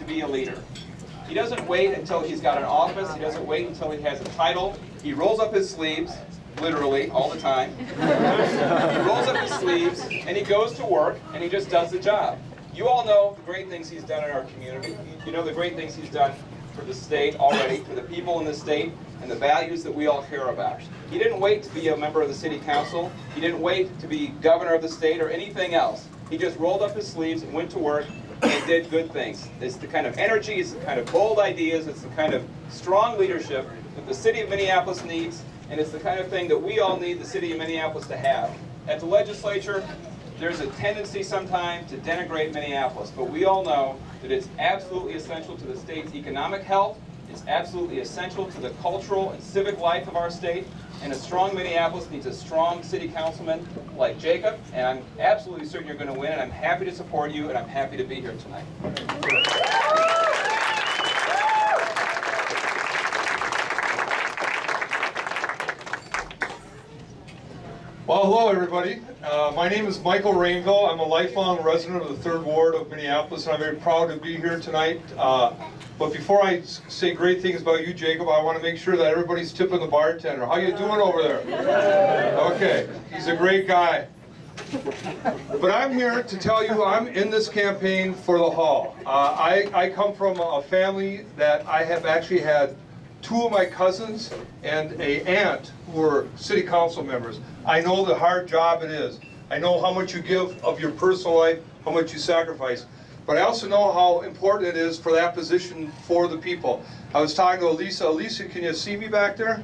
be a leader. He doesn't wait until he's got an office. He doesn't wait until he has a title. He rolls up his sleeves, literally, all the time. He rolls up his sleeves, and he goes to work, and he just does the job. You all know the great things he's done in our community. You know the great things he's done for the state already, for the people in the state, and the values that we all care about. He didn't wait to be a member of the city council. He didn't wait to be governor of the state or anything else. He just rolled up his sleeves and went to work and did good things. It's the kind of energy, it's the kind of bold ideas, it's the kind of strong leadership that the city of Minneapolis needs, and it's the kind of thing that we all need the city of Minneapolis to have. At the legislature, there's a tendency sometimes to denigrate Minneapolis, but we all know that it's absolutely essential to the state's economic health, it's absolutely essential to the cultural and civic life of our state, and a strong Minneapolis needs a strong city councilman like Jacob, and I'm absolutely certain you're going to win, and I'm happy to support you, and I'm happy to be here tonight. Well, hello everybody. My name is Michael Rainville. I'm a lifelong resident of the 3rd Ward of Minneapolis, and I'm very proud to be here tonight. But before I say great things about you, Jacob, I want to make sure that everybody's tipping the bartender. How you doing over there? Okay, he's a great guy. But I'm here to tell you I'm in this campaign for the Hall. I come from a family that I have actually had 2 of my cousins and an aunt who were city council members. I know the hard job it is. I know how much you give of your personal life, how much you sacrifice. But I also know how important it is for that position for the people. I was talking to Elisa. Elisa, can you see me back there?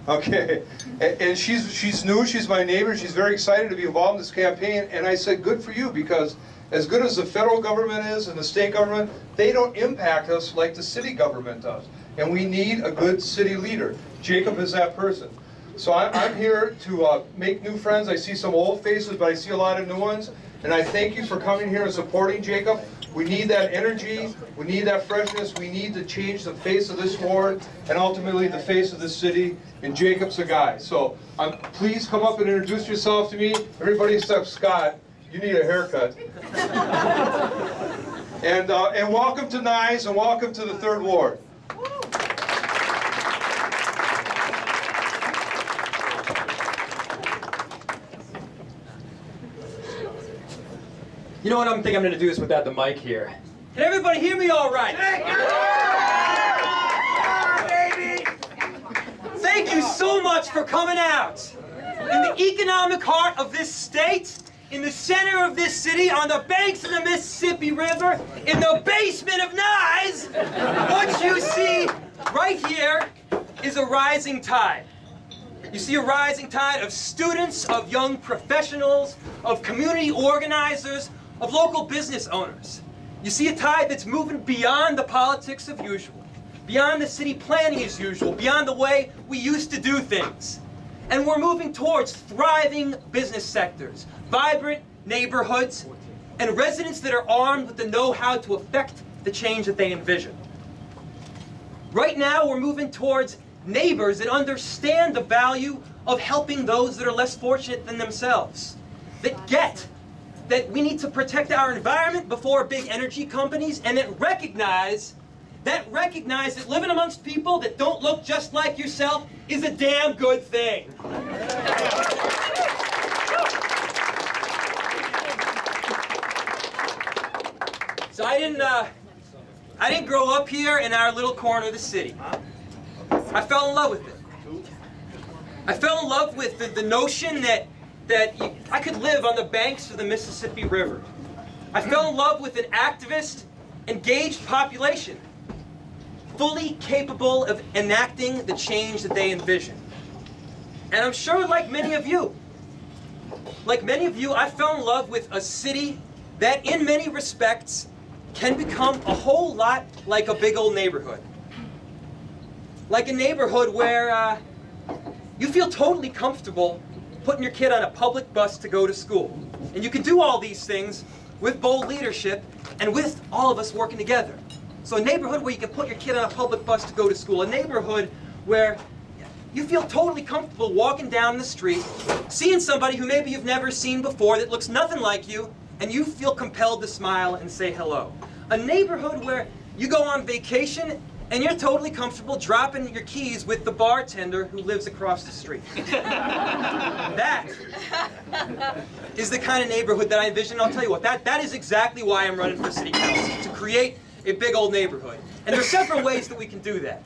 Okay. And she's new, she's my neighbor, she's very excited to be involved in this campaign. And I said, good for you, because as good as the federal government is and the state government, they don't impact us like the city government does. And we need a good city leader. Jacob is that person. So I'm here to make new friends. I see some old faces, but I see a lot of new ones. And I thank you for coming here and supporting Jacob. We need that energy, we need that freshness, we need to change the face of this ward and ultimately the face of this city, and Jacob's a guy. So please come up and introduce yourself to me. Everybody except Scott, you need a haircut. And welcome to Nye and welcome to the 3rd Ward. You know what I think I'm going to do is without the mic here. Can everybody hear me all right? Thank you so much for coming out. In the economic heart of this state, in the center of this city, on the banks of the Mississippi River, in the basement of Nye, what you see right here is a rising tide. You see a rising tide of students, of young professionals, of community organizers, of local business owners. You see a tide that's moving beyond the politics of usual, beyond the city planning as usual, beyond the way we used to do things. And we're moving towards thriving business sectors, vibrant neighborhoods, and residents that are armed with the know-how to affect the change that they envision. Right now, we're moving towards neighbors that understand the value of helping those that are less fortunate than themselves, that get that we need to protect our environment before big energy companies, and that recognize that living amongst people that don't look just like yourself is a damn good thing. So I didn't grow up here in our little corner of the city. I fell in love with it. I fell in love with the notion that I could live on the banks of the Mississippi River. I fell in love with an activist, engaged population, fully capable of enacting the change that they envision. And I'm sure like many of you, I fell in love with a city that in many respects can become a whole lot like a big old neighborhood. Like a neighborhood where you feel totally comfortable putting your kid on a public bus to go to school. And you can do all these things with bold leadership and with all of us working together. So a neighborhood where you can put your kid on a public bus to go to school. A neighborhood where you feel totally comfortable walking down the street, seeing somebody who maybe you've never seen before that looks nothing like you, and you feel compelled to smile and say hello. A neighborhood where you go on vacation and you're totally comfortable dropping your keys with the bartender who lives across the street. That is the kind of neighborhood that I envision. I'll tell you what, that is exactly why I'm running for city council, to create a big old neighborhood. And there's several ways that we can do that.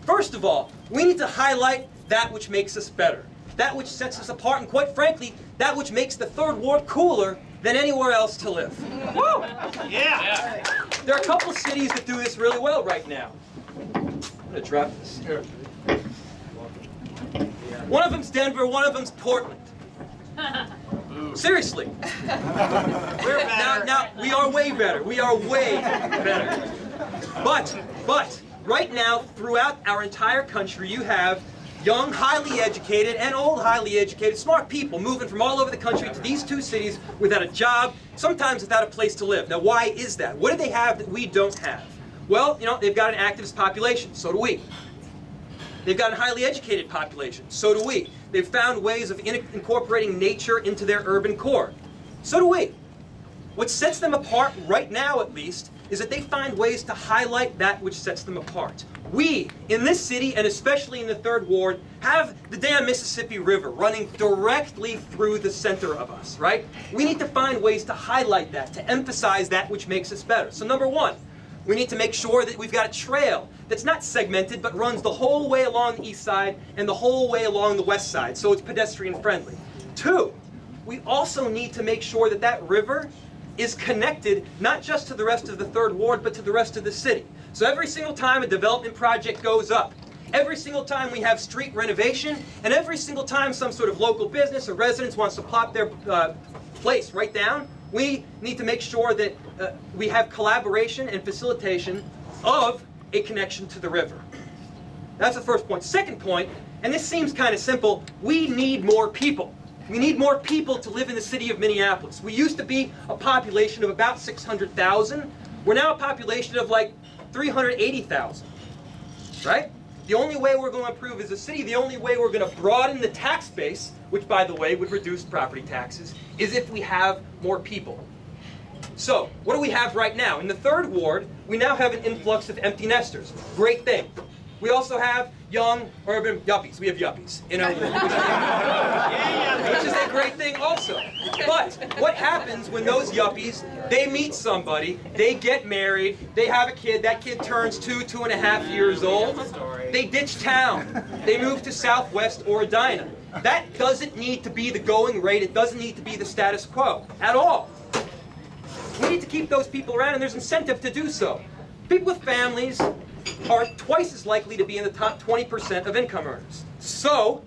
First of all, we need to highlight that which makes us better, that which sets us apart, and quite frankly, that which makes the Third Ward cooler than anywhere else to live. Woo! Yeah! There are a couple of cities that do this really well right now. I'm gonna drop this here. One of them's Denver, one of them's Portland. Seriously. We're better. Now, we are way better. We are way better. But, right now, throughout our entire country, you have young, highly educated, and old, highly educated, smart people moving from all over the country to these two cities without a job, sometimes without a place to live. Now, why is that? What do they have that we don't have? Well, you know, they've got an activist population. So do we. They've got a highly educated population. So do we. They've found ways of incorporating nature into their urban core. So do we. What sets them apart, right now at least, is that they find ways to highlight that which sets them apart. We, in this city, and especially in the Third Ward, have the damn Mississippi River running directly through the center of us, right? We need to find ways to highlight that, to emphasize that which makes us better. So number one, we need to make sure that we've got a trail that's not segmented, but runs the whole way along the east side and the whole way along the west side, so it's pedestrian friendly. Two, we also need to make sure that that river is connected not just to the rest of the Third Ward, but to the rest of the city. So every single time a development project goes up, every single time we have street renovation, and every single time some sort of local business or residents wants to plop their place right down, we need to make sure that we have collaboration and facilitation of a connection to the river. That's the first point. Second point, and this seems kind of simple, we need more people. We need more people to live in the city of Minneapolis. We used to be a population of about 600,000. We're now a population of like 380,000, right? The only way we're going to improve as a city, the only way we're going to broaden the tax base, which by the way would reduce property taxes, is if we have more people. So, what do we have right now? In the Third Ward, we now have an influx of empty nesters. Great thing. We also have young urban yuppies. We have yuppies, you know, which is a great thing also. But what happens when those yuppies, they meet somebody, they get married, they have a kid, that kid turns 2.5 years old, they ditch town, they move to Southwest or Edina. That doesn't need to be the going rate, it doesn't need to be the status quo at all. We need to keep those people around, and there's incentive to do so. People with families are twice as likely to be in the top 20% of income earners. So,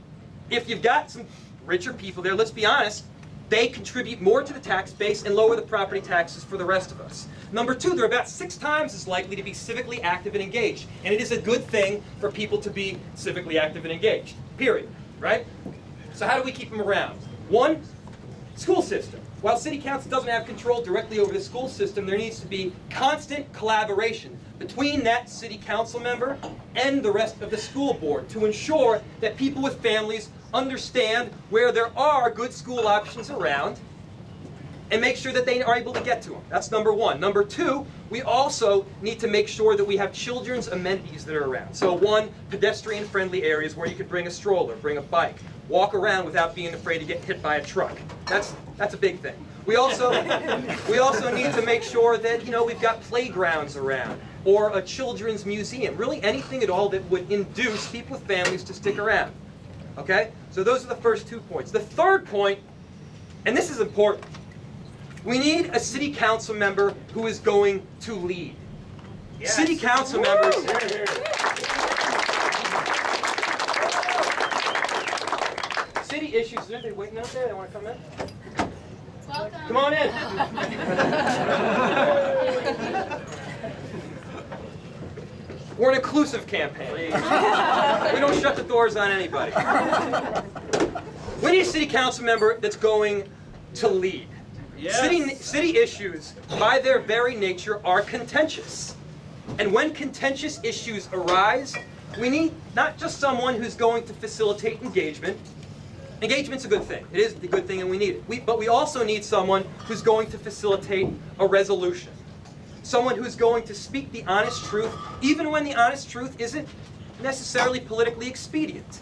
if you've got some richer people there, let's be honest, they contribute more to the tax base and lower the property taxes for the rest of us. Number two, they're about 6 times as likely to be civically active and engaged. And it is a good thing for people to be civically active and engaged, period, right? So how do we keep them around? One, school system. While City Council doesn't have control directly over the school system, there needs to be constant collaboration between that City Council member and the rest of the school board to ensure that people with families understand where there are good school options around and make sure that they are able to get to them. That's number one. Number two, we also need to make sure that we have children's amenities that are around. So one, pedestrian-friendly areas where you could bring a stroller, bring a bike, walk around without being afraid to get hit by a truck. That's a big thing. We also need to make sure that, you know, we've got playgrounds around or a children's museum. Really anything at all that would induce people with families to stick around. Okay? So those are the first 2 points. The third point, and this is important, we need a city council member who is going to lead. Yes. City council members. City issues. Is there anybody waiting out there? They want to come in? Welcome. Come on in. We're an inclusive campaign. We don't shut the doors on anybody. We need a city council member that's going to lead. Yes. City issues, by their very nature, are contentious. And when contentious issues arise, we need not just someone who's going to facilitate engagement. Engagement's a good thing. It is a good thing and we need it. But we also need someone who's going to facilitate a resolution. someone who's going to speak the honest truth, even when the honest truth isn't necessarily politically expedient.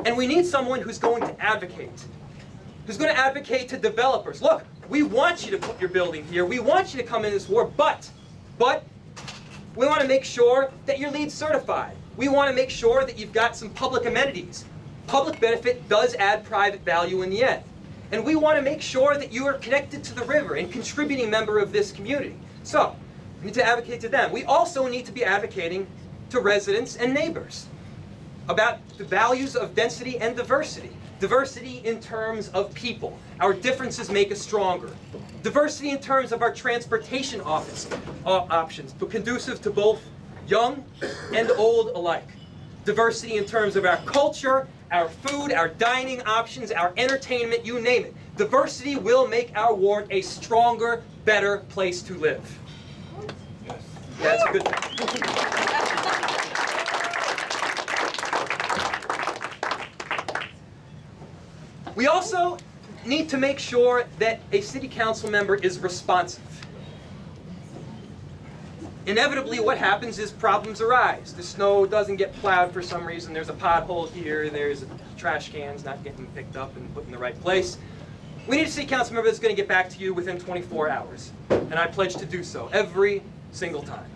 And we need someone who's going to advocate. Who's going to advocate to developers. Look, we want you to put your building here. We want you to come in this war, but we want to make sure that you're LEED certified. We want to make sure that you've got some public amenities. Public benefit does add private value in the end. And we want to make sure that you are connected to the river and contributing member of this community. So, we need to advocate to them. We also need to be advocating to residents and neighbors about the values of density and diversity. Diversity in terms of people. Our differences make us stronger. Diversity in terms of our transportation options, but conducive to both young and old alike. Diversity in terms of our culture, our food, our dining options, our entertainment, you name it. Diversity will make our ward a stronger, better place to live. That's a good thing. We also need to make sure that a city council member is responsive. Inevitably, what happens is problems arise. The snow doesn't get plowed for some reason. There's a pothole here. There's trash cans not getting picked up and put in the right place. We need a city council member that's going to get back to you within 24 hours. And I pledge to do so every single time.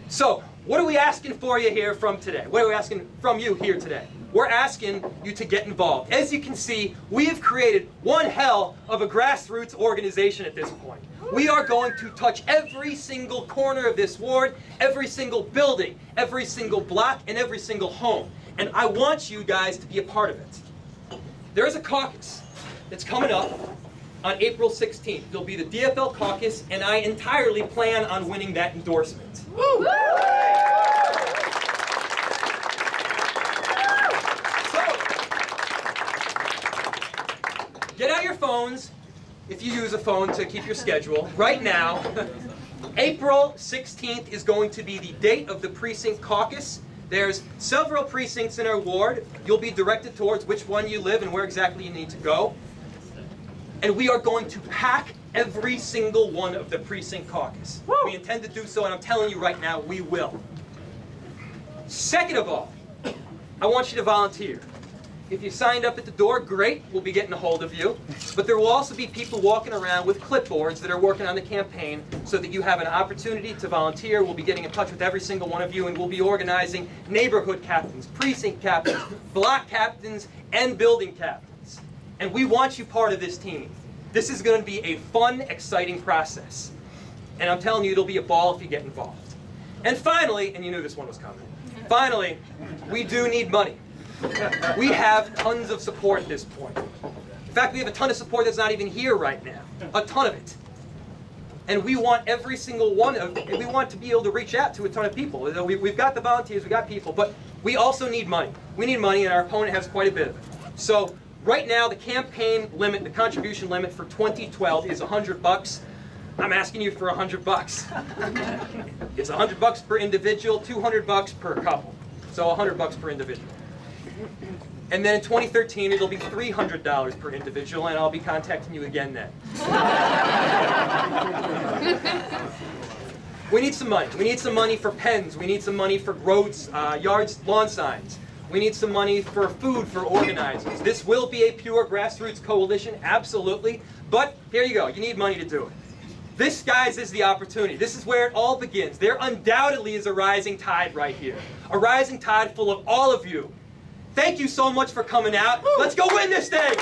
So, what are we asking for you here from today? What are we asking from you here today? We're asking you to get involved. As you can see, we have created one hell of a grassroots organization at this point. We are going to touch every single corner of this ward, every single building, every single block, and every single home. And I want you guys to be a part of it. There is a caucus that's coming up on April 16th. It'll be the DFL caucus, and I entirely plan on winning that endorsement. Woo! Get out your phones, if you use a phone to keep your schedule, right now. April 16th is going to be the date of the precinct caucus. There's several precincts in our ward. You'll be directed towards which one you live and where exactly you need to go. And we are going to pack every single one of the precinct caucus. Woo! We intend to do so, and I'm telling you right now, we will. Second of all, I want you to volunteer. If you signed up at the door, great, we'll be getting a hold of you. But there will also be people walking around with clipboards that are working on the campaign so that you have an opportunity to volunteer. We'll be getting in touch with every single one of you, and we'll be organizing neighborhood captains, precinct captains, block captains, and building captains. And we want you part of this team. This is going to be a fun, exciting process. And I'm telling you, it'll be a ball if you get involved. And finally, and you knew this one was coming, finally, we do need money. We have tons of support at this point. In fact, we have a ton of support that's not even here right now. A ton of it. And we want every single one of them, and we want to be able to reach out to a ton of people. We've got the volunteers, we've got people, but we also need money. We need money, and our opponent has quite a bit of it. So right now, the campaign limit, the contribution limit for 2012 is $100. I'm asking you for $100. It's $100 per individual, $200 per couple. So $100 per individual. And then in 2013, it'll be $300 per individual, and I'll be contacting you again then. We need some money. We need some money for pens. We need some money for roads, yards, lawn signs. We need some money for food for organizers. This will be a pure grassroots coalition, absolutely. But here you go. You need money to do it. This, guys, is the opportunity. This is where it all begins. There undoubtedly is a rising tide right here. A rising tide full of all of you. Thank you so much for coming out. Let's go win this thing!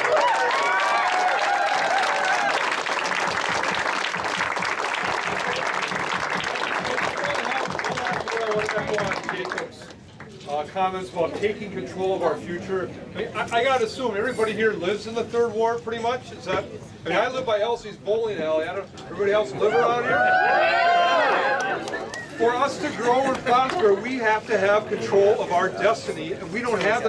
Comments about taking control of our future. I got to assume everybody here lives in the 3rd Ward pretty much. Is that? I mean, I live by Elsie's bowling alley. Everybody else live around here? For us to grow and prosper, we have to have control of our destiny, and we don't have that.